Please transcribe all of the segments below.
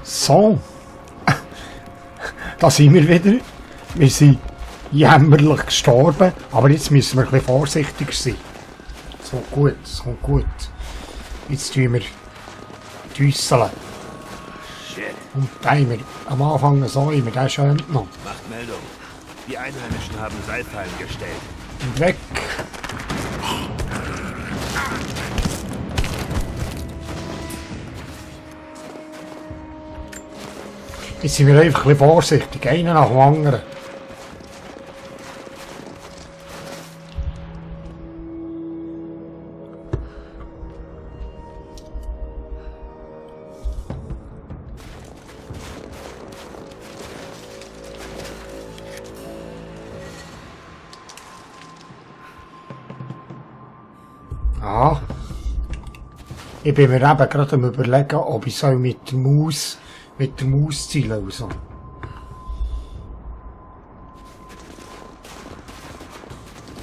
So. Da sind wir wieder. Wir sind jämmerlich gestorben. Aber jetzt müssen wir ein bisschen vorsichtiger sein. So gut, so gut. Jetzt tun wir düsseln. Und da haben wir am Anfang so immer den schön genommen. Macht Meldung. Die Einheimischen haben Seilfallen gestellt. Und weg. Jetzt sind wir einfach ein bisschen vorsichtig, einer nach dem anderen. Ah. Ich bin mir eben gerade am Überlegen, ob ich soll mit der Maus zielen oder so.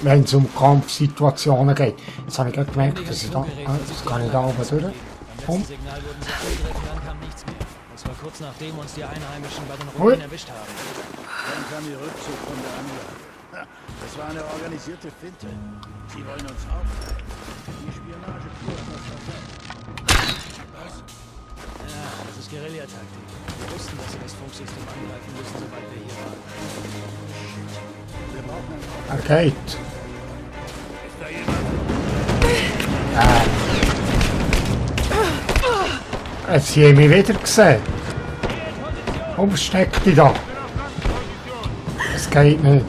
Wenn es um Kampfsituationen geht. Jetzt habe ich gerade gemerkt, dass ich da... das kann ich da oben durch. Beim letzten Signal wurden sie angegriffen, dann kam nichts mehr. Das war kurz nachdem uns die Einheimischen bei den Ruinen erwischt haben. Dann kam ihr Rückzug von der Angler. Das war eine organisierte Finte. Sie wollen uns aufhalten. Die Spionage pur und das Verfall. Was? Ja, das ist Guerillataktik. Wir wussten, dass sie das Funksystem angreifen müssen, sobald wir hier waren. Wir brauchen einen Er geht. Ist da jemand? Sie haben mich wieder gesehen. Warum versteckt dich da? Das geht nicht.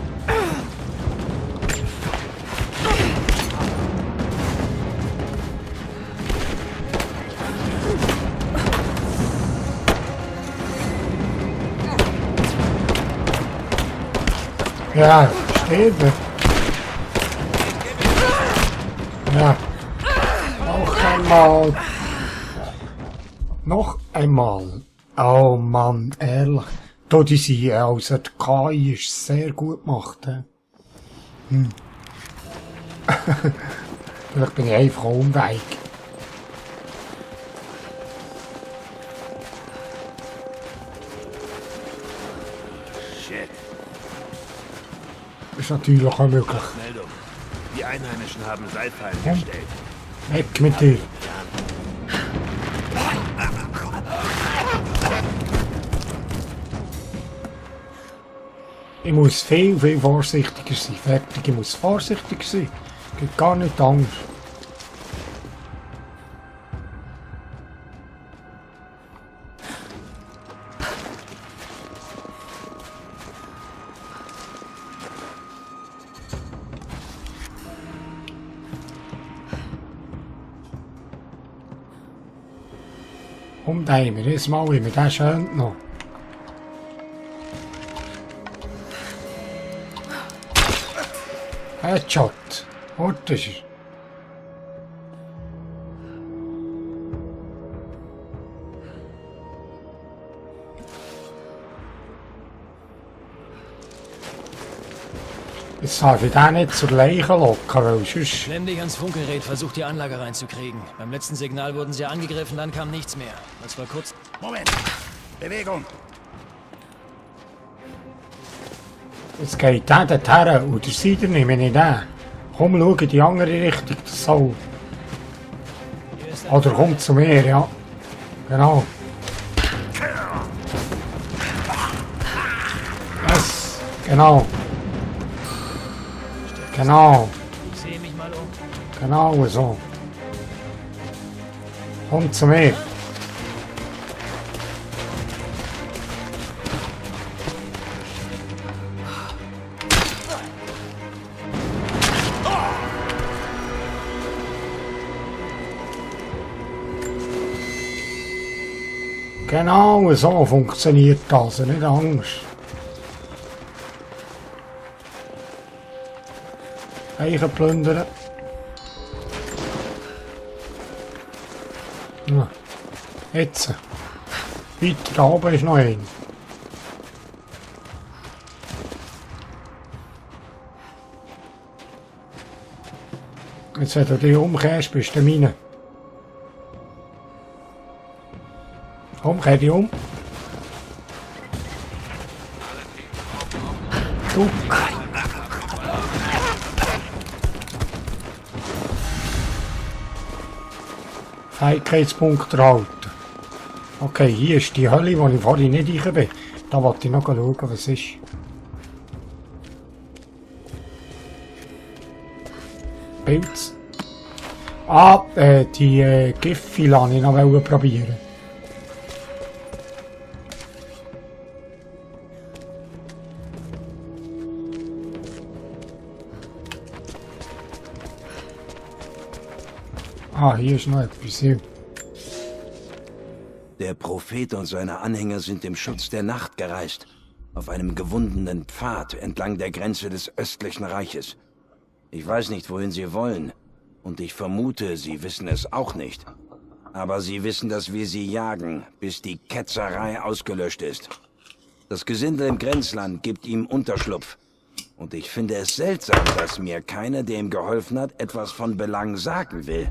Ja, sterben. Ja. Noch einmal. Noch einmal. Oh Mann, ehrlich. Da die sind, also die KI ist sehr gut gemacht. Vielleicht bin ich einfach unweig. Shit. Ist natürlich auch möglich. Meldung. Die Einheimischen haben Seilfallen Ja. gestellt. Weg mit dir. Ich muss viel vorsichtiger sein. Fertig, ich muss vorsichtiger sein. Geht gar nicht anders. Und einmal, das Mal immer, der schön noch. Headshot. Dort ist er. Jetzt darf ich den nicht zur Leiche locken, weil sonst... Klemm dich ans Funkgerät, versuch die Anlage reinzukriegen. Beim letzten Signal wurden sie angegriffen, dann kam nichts mehr. Das war kurz... Moment! Bewegung! Jetzt geht der dorthin und der Sider nehme ich nicht den. Komm, schau in die andere Richtung, das soll. Hier ist Oder komm zu mir, ja. Genau. Yes, genau. Genau, Ich sehe mich mal um. genau so. Komm zu mir. Genau so funktioniert das, nicht Angst. Eigen plunderen. Ja. Jetzt. Weiter da oben ist noch ein. Jetzt, wenn du dich umkehrst, bist du meine. Komm, kehr dich um. Duck. Fähigkeitspunkt erhalten. Okay, hier ist die Hölle, wo ich vorhin nicht rein bin. Da wollte ich noch schauen, was ist. Pilz. Ah, die Giffi lasse ich noch probieren. Ah, hier ist noch etwas. Hier. Der Prophet und seine Anhänger sind im Schutz der Nacht gereist, auf einem gewundenen Pfad entlang der Grenze des östlichen Reiches. Ich weiß nicht, wohin sie wollen, und ich vermute, sie wissen es auch nicht. Aber sie wissen, dass wir sie jagen, bis die Ketzerei ausgelöscht ist. Das Gesindel im Grenzland gibt ihm Unterschlupf. Und ich finde es seltsam, dass mir keiner, der ihm geholfen hat, etwas von Belang sagen will.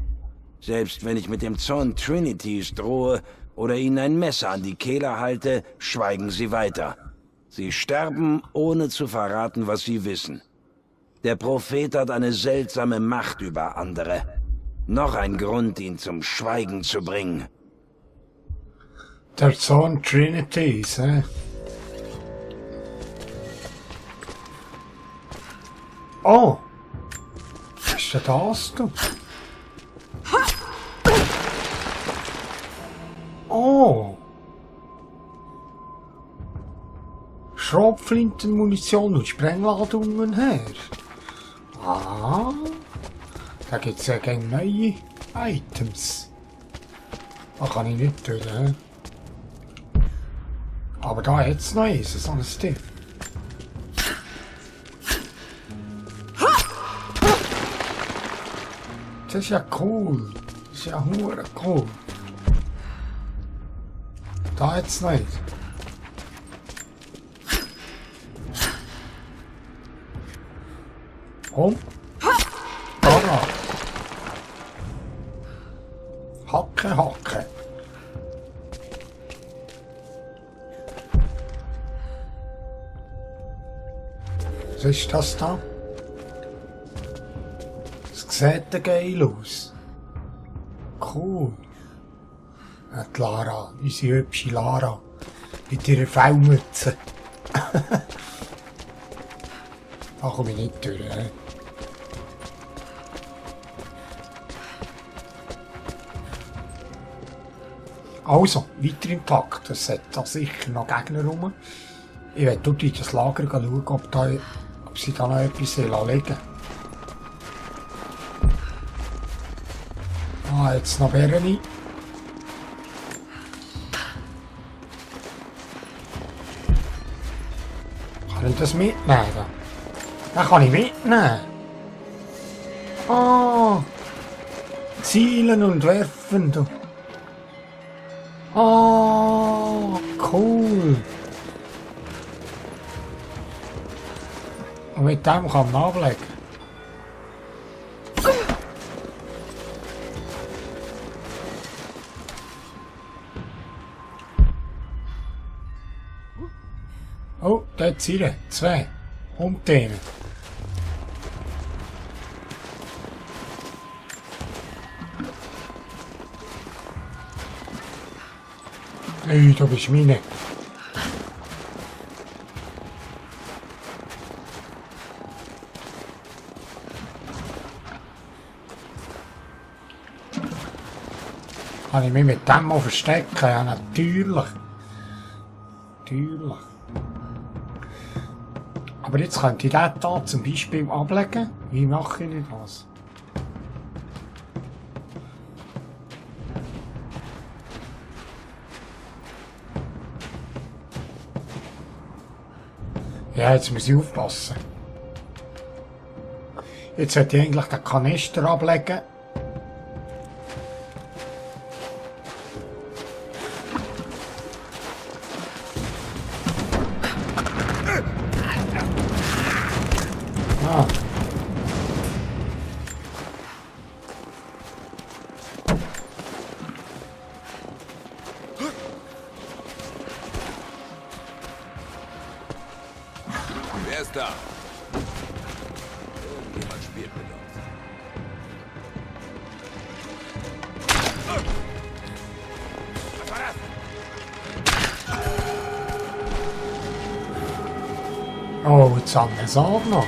Selbst wenn ich mit dem Zorn Trinities drohe oder ihnen ein Messer an die Kehle halte, schweigen sie weiter. Sie sterben, ohne zu verraten, was sie wissen. Der Prophet hat eine seltsame Macht über andere. Noch ein Grund, ihn zum Schweigen zu bringen. Der Zorn Trinities, hä? Oh! Was ist denn das, du? Oh! Schrotflintenmunition und Sprengladungen her. Ah! Da gibt es ja gerne neue Items. Da kann ich nicht tun, hä? Aber da jetzt noch eins, so ein Stift. Das ist ja cool. Das ist ja hure cool. Da jetzt nicht. Komm. Da. Hacke, Hacke. Was ist das da? Das sieht ja geil aus. Cool. Die Lara, unsere hübsche Lara. Mit ihrer Fellmütze. Da komme ich nicht durch. Ne? Also, weiter im Takt. Es hat da sicher noch Gegner rum. Ich werde dort in das Lager schauen, ob sie da noch etwas legen. Ah, jetzt noch Berni. Kann ich das mitnehmen? Den kann ich mitnehmen. Ah, zielen und werfen. Du. Ah, cool. Und mit dem kann man ablegen. Oh, dort sind sie. 2. Und den. Hey, du bist meine. Kann ich mich mit dem mal verstecken? Ja, natürlich. Natürlich. Aber jetzt könnte ich den hier zum Beispiel ablegen. Wie mache ich das? Ja, jetzt muss ich aufpassen. Jetzt sollte ich eigentlich den Kanister ablegen. Ah. Er ist da. Irgendjemand spielt mit uns. Was war das? Oh, jetzt haben wir es auch noch.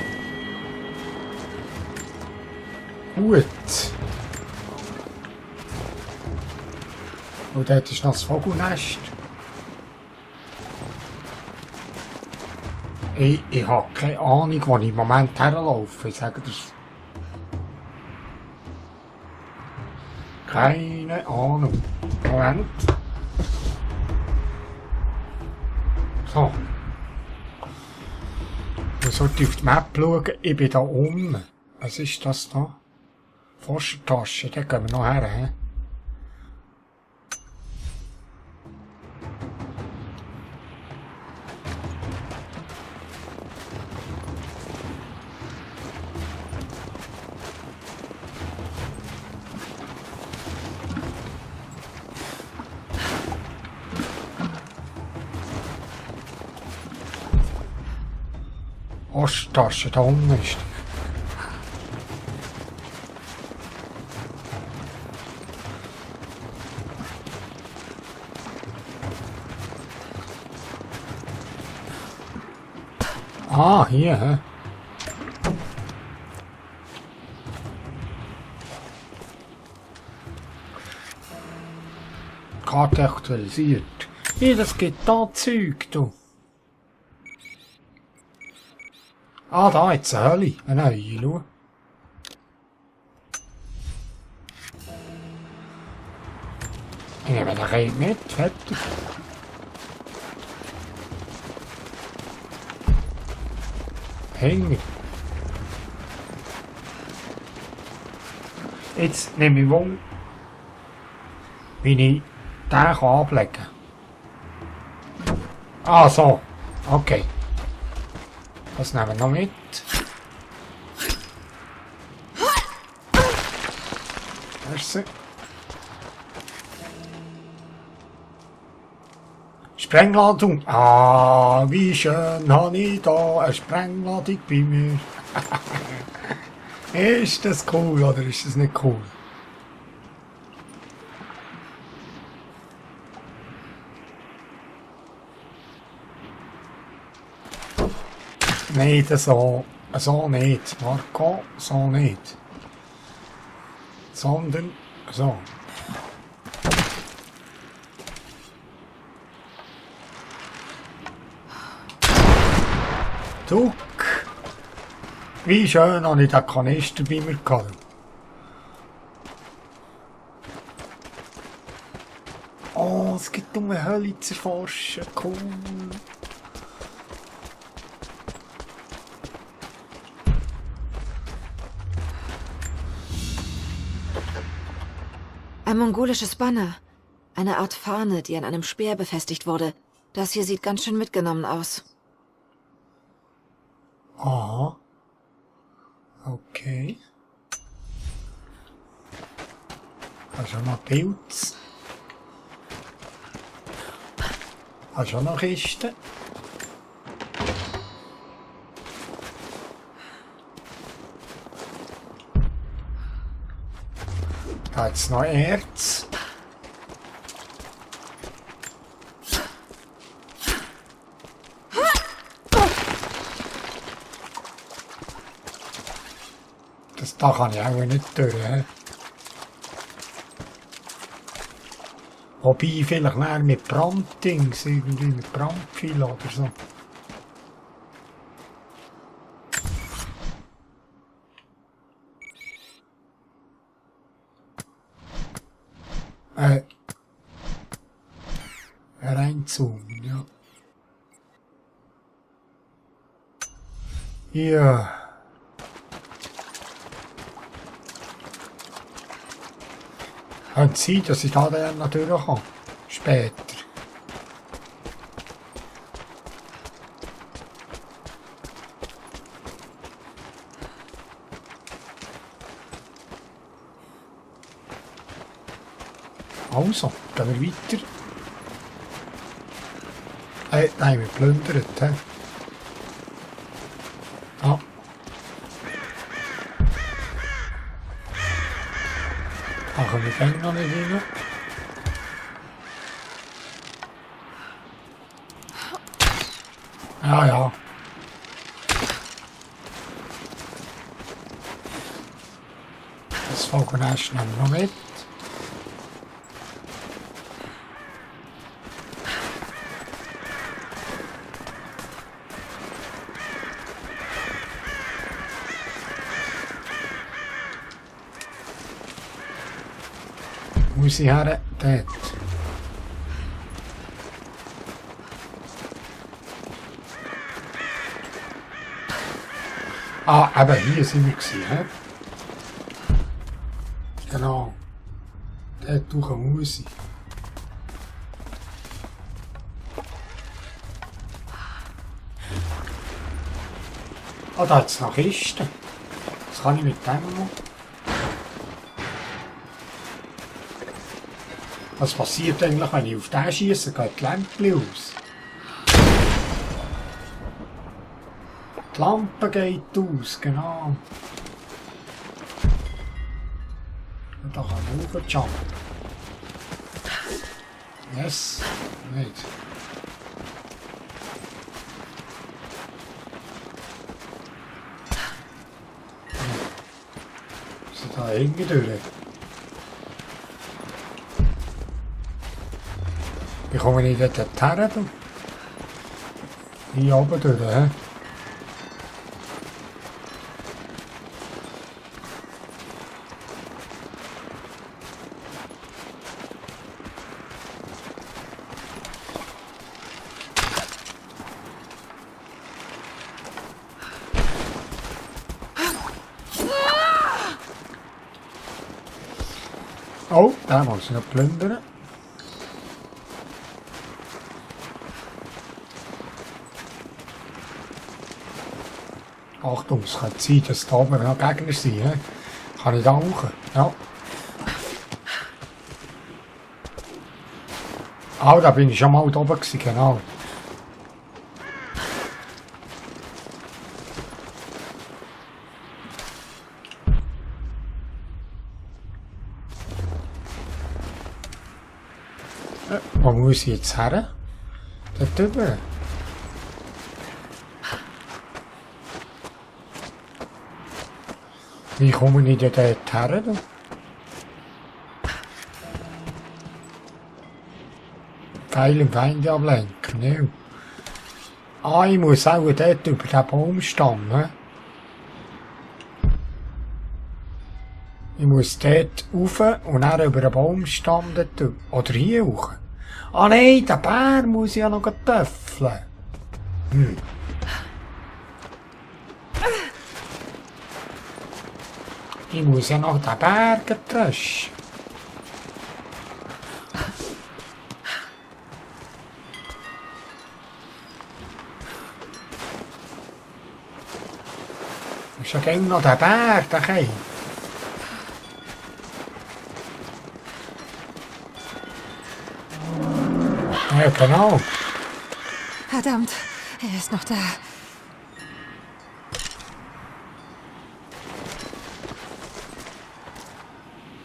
Gut. Und dort ist noch das Vogelnest. Ich habe keine Ahnung, wo ich im Moment herlaufe. Ich sage das. Keine Ahnung. Moment. So. Ich sollte auf die Map schauen. Ich bin da unten. Was ist das da? Forschertasche. Da gehen wir noch her. He? Osttasche, da unten ist die. Ah, hier, hä? Karte aktualisiert. Ja, das gibt da Zeug, du. Ah, da jetzt eine Hölle. Eine neue, schau. Ich nehme den Kind mit, fertig. Hänger. Jetzt nehme ich Wunder, wie ich den ablegen kann. Ah, so. Okay. Das nehmen wir noch mit. Merci. Sprengladung. Ah, wie schön habe ich da eine Sprengladung bei mir. Ist das cool oder ist das nicht cool? Nein, so nicht, Marco, so nicht. Sondern so. Duck! Wie schön habe ich den Kanister bei mir gehabt. Oh, es gibt um eine Hölle zu erforschen, cool. Ein mongolisches Banner. Eine Art Fahne, die an einem Speer befestigt wurde. Das hier sieht ganz schön mitgenommen aus. Aha. Okay. Also noch Pilz. Also noch Kisten. Da jetzt noch Erz. Da kann ich auch nicht durch. He? Wobei vielleicht mehr mit Branddings, irgendwie mit Brandpfeilen oder so. Reinzoomen, ja. Ja. Könnte sein, dass ich da dann noch durchkomme. Später. Also, gehen wir weiter. Nein, wir plündern. He? machen wir den noch nicht rein. Ja, ja. Das Falconest nehmen wir noch mit. Wo ist sie her? Dort. Ah, aber hier sind wir gewesen, hä? Genau. Dort durch muss ich. Ah, da hat es noch Kisten. Was kann ich mit dem noch? Was passiert eigentlich, wenn ich auf den schiesse? Geht die Lampe aus? Die Lampe geht aus, genau. Und da kann ich hochjumpen. Yes, nicht. So da hinten durch. Wie komme ich dort her? Hier oben durch, hä? Oh, da muss ich noch plündern. Achtung, es kann sein, dass da oben noch Gegner sind. He? Kann ich da hoch? Ja. Ah, da bin ich schon mal da oben gewesen, genau. Wo muss ich jetzt her? Dort drüber. Wie komme ich denn dort her? Geil im Feinde ablenken, ja. Ah, ich muss auch dort über den Baumstamm, ne? Ich muss dort rauf und dann über den Baumstamm dort. Oder hier hoch. Ah nein, den Bär muss ich ja noch töffeln. Ich muss ja noch den Bär tröschen. Ist ja gegen noch der Bär, der Keim. Ja, genau. Verdammt, er ist noch da.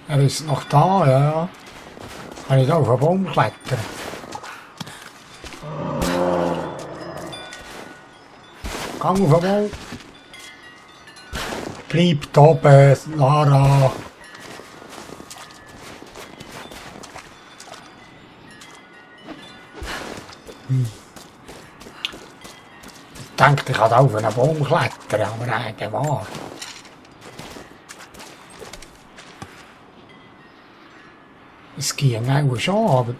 Er ist noch da, ja. Kann ich da auf den Baum klettern? Gang auf den Baum. Bleib da oben, Lara. Ich dachte, ich kann auf einen Baum klettern, aber nein, der war. Es ging auch schon, aber...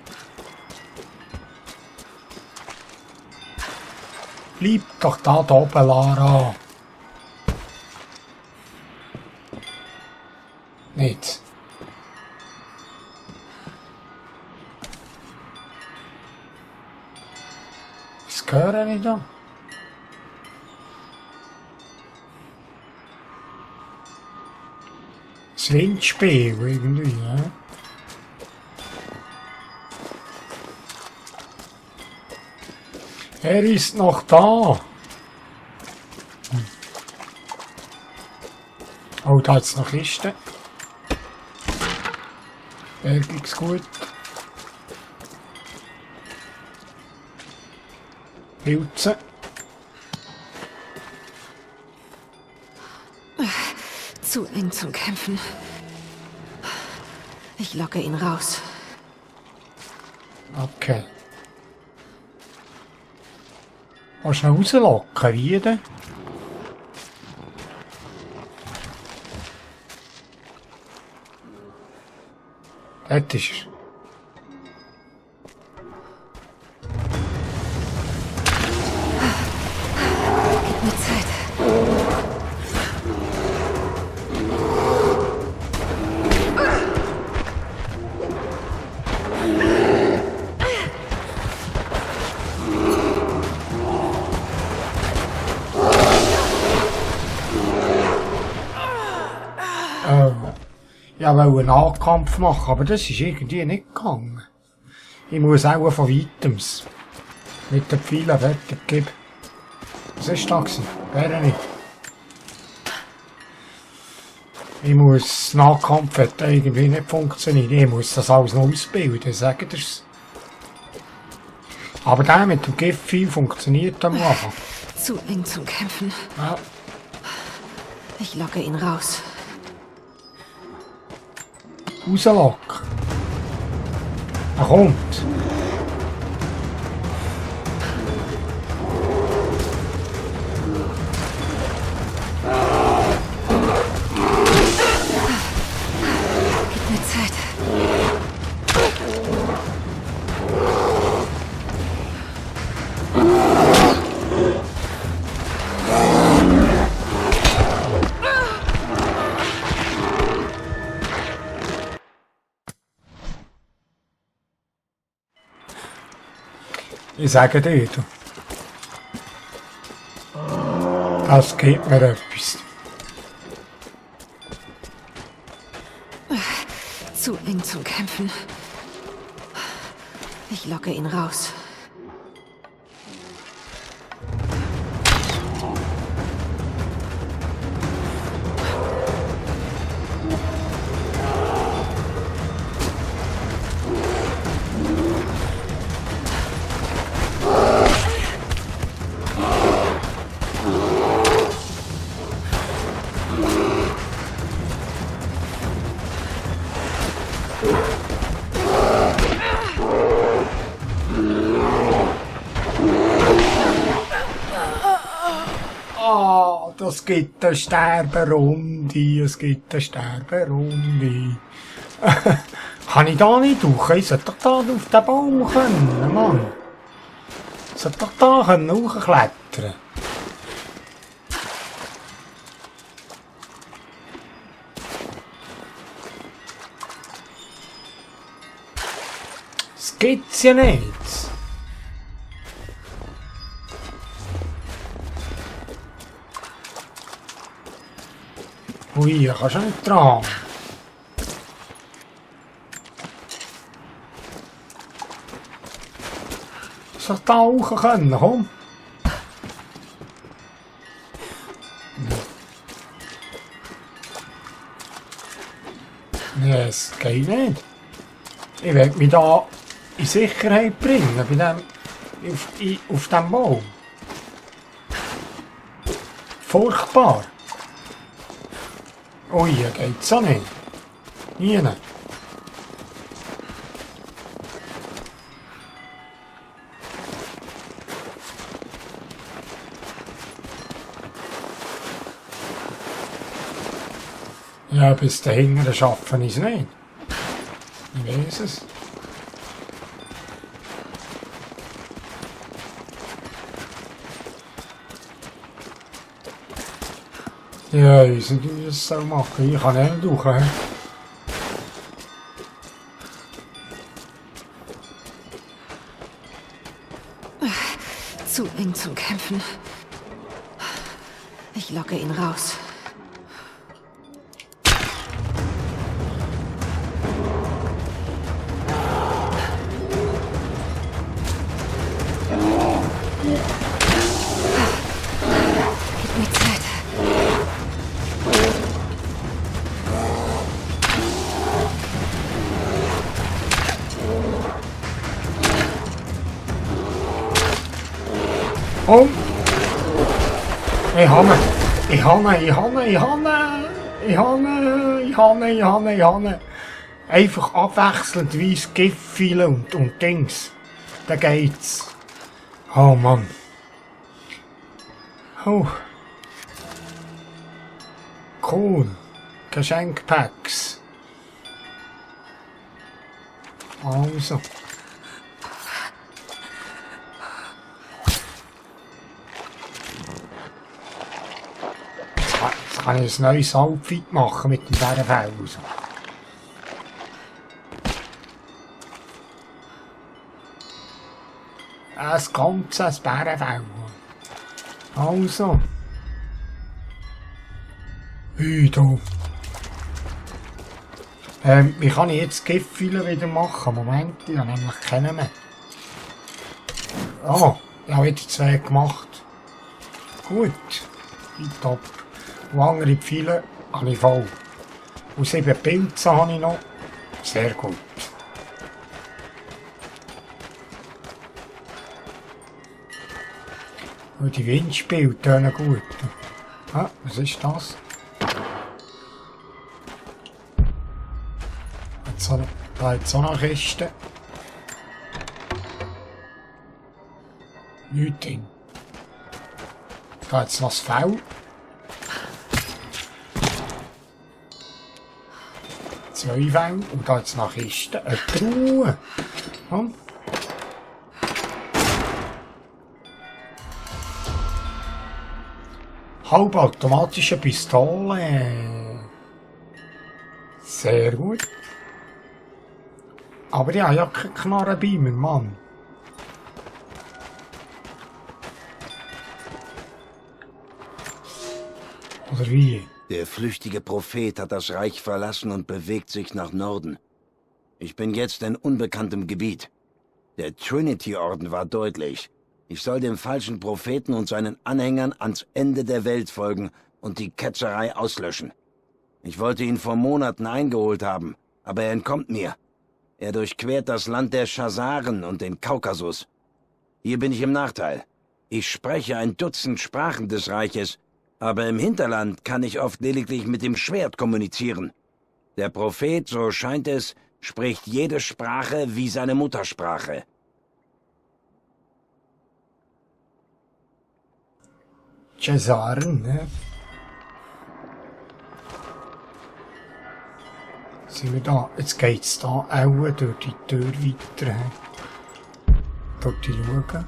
Bleib doch da oben, Lara. Nicht. Was höre ich da? Das Windspiel irgendwie, ja. Er ist noch da. Oh, da ist noch Kiste. Bergungsgut. Pilze. Zu eng zum Kämpfen. Ich locke ihn raus. Okay. Willst du ihn rauslocken? Wie denn? Dort ist er. Gib mir Zeit. Ich wollte einen Nahkampf machen, aber das ist irgendwie nicht gegangen. Ich muss auch von weitems mit den Pfeilen fertig geben. Was ist das? Wäre nicht. Ich muss Nahkampf hat irgendwie nicht funktionieren. Ich muss das alles noch ausbilden, sagen dir's. Aber der mit dem Giftpfeil funktioniert am Anfang. Zu eng zum Kämpfen. Ja. Ich locke ihn raus. Rauslocken. Er kommt. Gib mir Zeit. Ich sage dir, du. Das gibt mir etwas. Zu eng zum Kämpfen. Ich locke ihn raus. Es gibt eine Sterberunde, es gibt eine Sterberunde. Kann ich da nicht durch? Ich sollte doch da auf den Baum können, Mann. Ich sollte doch da können hochklettern. Das gibt's ja nicht. Ui, da kannst du nicht dran. Soll ich da hoch können, komm? Nee, es geht nicht. Ich will mich da in Sicherheit bringen, bei dem, auf dem Baum. Furchtbar. Ui, hier geht's auch nicht. Hier. Ja, bis dahin schaffen ich es nicht. Ich weiß es. Ja, ich weiß nicht, wie ich das so machen. Ich kann nicht durch. Zu eng zum Kämpfen. Ich locke ihn raus. Gib mir Zeit. Und ich habe einfach abwechselndweise Giftpfeile und Dings. Da geht's. Oh Mann. Oh. Cool. Geschenkpacks. Also. Jetzt kann ich ein neues Outfit machen mit dem Bärenfell. Ein ganzes Bärenfell. Also. Wie da. Wie kann ich jetzt Giftpfeile wieder machen? Moment, ich habe nämlich keinen mehr. Ah, ich habe wieder 2 gemacht. Gut. Top. Und andere Pfeile habe ich voll. Und 7 Pilze habe ich noch. Sehr gut. Und die Windspiele tönen gut. Ah, was ist das? Da hat es auch noch Kiste. Nichts drin. Da hat es noch das Fell. 2 Fälle. Und da hat es noch Kiste. Eine Truhe. Hm? Halbautomatische Pistole. Sehr gut. Aber ich habe ja keine Knarre bei mir, Mann. Oder wie? Der flüchtige Prophet hat das Reich verlassen und bewegt sich nach Norden. Ich bin jetzt in unbekanntem Gebiet. Der Trinity-Orden war deutlich. Ich soll dem falschen Propheten und seinen Anhängern ans Ende der Welt folgen und die Ketzerei auslöschen. Ich wollte ihn vor Monaten eingeholt haben, aber er entkommt mir. Er durchquert das Land der Chazaren und den Kaukasus. Hier bin ich im Nachteil. Ich spreche ein Dutzend Sprachen des Reiches, aber im Hinterland kann ich oft lediglich mit dem Schwert kommunizieren. Der Prophet, so scheint es, spricht jede Sprache wie seine Muttersprache. Chazaren, ne? Sind wir da? Jetzt geht's da auch durch die Tür weiter. Dort schauen.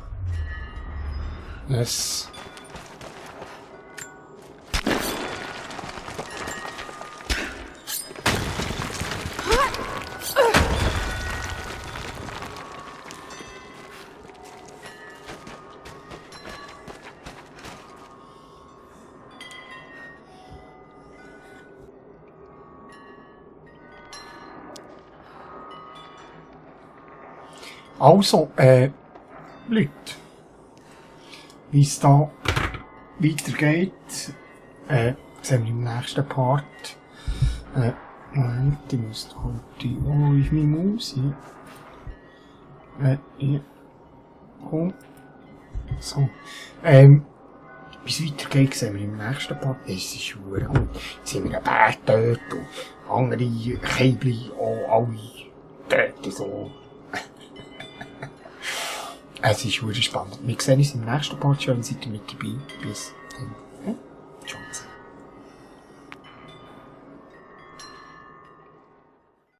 Yes. Also, Leute, wie es da weitergeht, sehen wir im nächsten Part. Moment, ich muss da halt wo ist meine Maus? Hier. Komm. So. Wie es weitergeht, sehen wir im nächsten Part. Es ist schwer gut. Jetzt sind wir ein Bär tot und andere Käbli auch alle tot so. Es ist wirklich spannend. Wir sehen uns im nächsten Part schon, seid ihr mit dabei. Bis dann. Ciao.